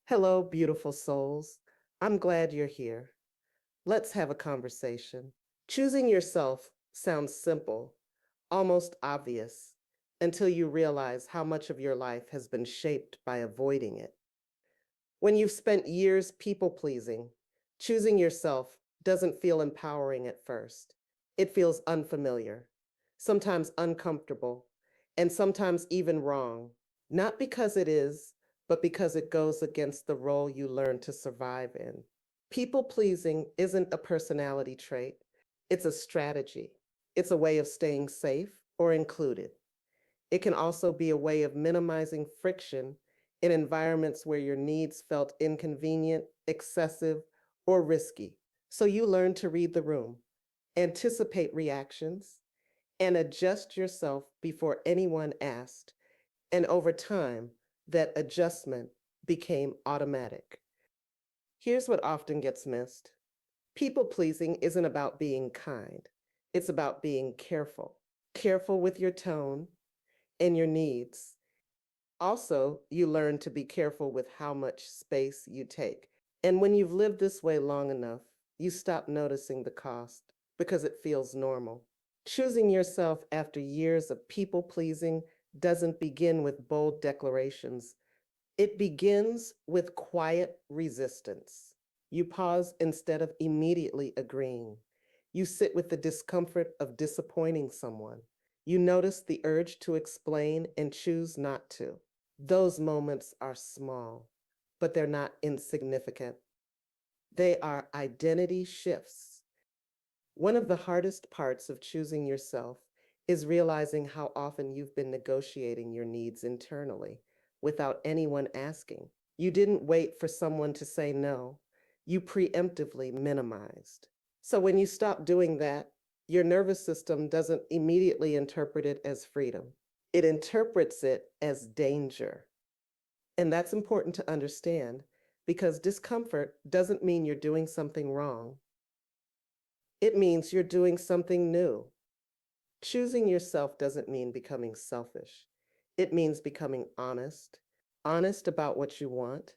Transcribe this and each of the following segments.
Hello, beautiful souls. I'm glad you're here. Let's have a conversation. Choosing yourself sounds simple, almost obvious, until you realize how much of your life has been shaped by avoiding it. When you've spent years people pleasing, choosing yourself doesn't feel empowering at first. It feels unfamiliar, sometimes uncomfortable, and sometimes even wrong. Not because it is, but because it goes against the role you learn to survive in. People pleasing isn't a personality trait, it's a strategy. It's a way of staying safe or included. It can also be a way of minimizing friction in environments where your needs felt inconvenient, excessive, or risky. So you learn to read the room, anticipate reactions, and adjust yourself before anyone asked. And over time, that adjustment became automatic. Here's what often gets missed: people pleasing isn't about being kind, it's about being careful. Careful with your tone and your needs. Also, you learn to be careful with how much space you take. And when you've lived this way long enough, you stop noticing the cost because it feels normal. Choosing yourself after years of people pleasing doesn't begin with bold declarations. It begins with quiet resistance. You pause instead of immediately agreeing. You sit with the discomfort of disappointing someone. You notice the urge to explain and choose not to. Those moments are small, but they're not insignificant. They are identity shifts. One of the hardest parts of choosing yourself is realizing how often you've been negotiating your needs internally without anyone asking. You didn't wait for someone to say no, you preemptively minimized. So when you stop doing that, your nervous system doesn't immediately interpret it as freedom, it interprets it as danger. And that's important to understand because discomfort doesn't mean you're doing something wrong. It means you're doing something new. Choosing yourself doesn't mean becoming selfish. It means becoming honest, honest about what you want,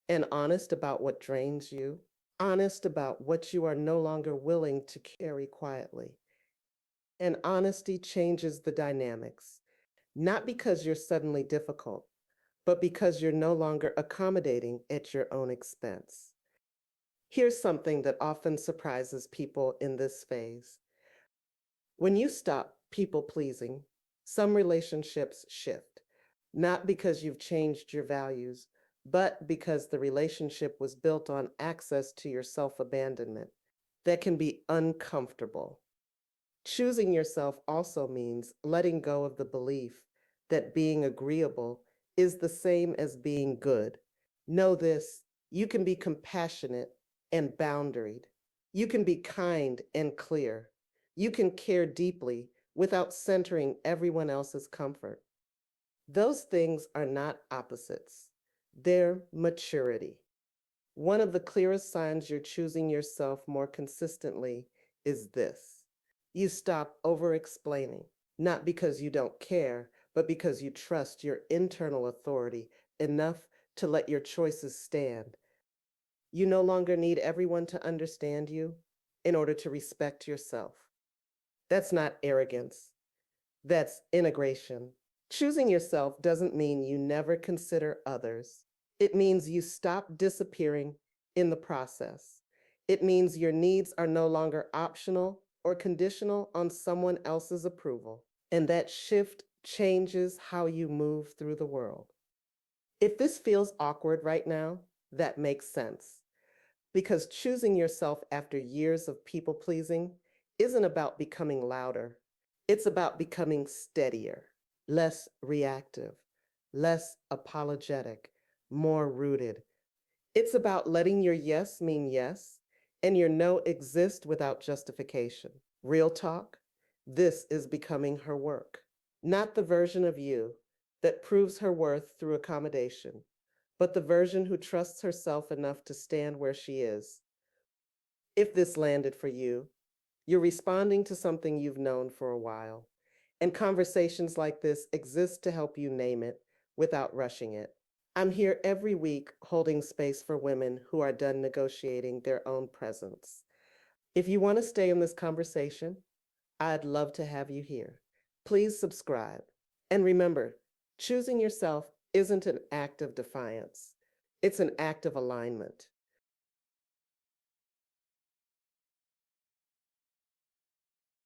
and honest about what drains you, honest about what you are no longer willing to carry quietly. And honesty changes the dynamics, not because you're suddenly difficult, but because you're no longer accommodating at your own expense. Here's something that often surprises people in this phase. When you stop people pleasing, some relationships shift, not because you've changed your values, but because the relationship was built on access to your self abandonment. That can be uncomfortable. Choosing yourself also means letting go of the belief that being agreeable is the same as being good. Know this: you can be compassionate and boundaried. You can be kind and clear. You can care deeply without centering everyone else's comfort. Those things are not opposites, they're maturity. One of the clearest signs you're choosing yourself more consistently is this: you stop over explaining, not because you don't care, but because you trust your internal authority enough to let your choices stand. You no longer need everyone to understand you in order to respect yourself. That's not arrogance, that's integration. Choosing yourself doesn't mean you never consider others. It means you stop disappearing in the process. It means your needs are no longer optional or conditional on someone else's approval. And that shift changes how you move through the world. If this feels awkward right now, that makes sense. Because choosing yourself after years of people pleasing isn't about becoming louder, it's about becoming steadier, less reactive, less apologetic, more rooted. It's about letting your yes mean yes and your no exist without justification. Real talk: this is becoming her work, not the version of you that proves her worth through accommodation, but the version who trusts herself enough to stand where she is. If this landed for you, you're responding to something you've known for a while. And conversations like this exist to help you name it without rushing it. I'm here every week holding space for women who are done negotiating their own presence. If you want to stay in this conversation, I'd love to have you here. Please subscribe. And remember, choosing yourself isn't an act of defiance, it's an act of alignment.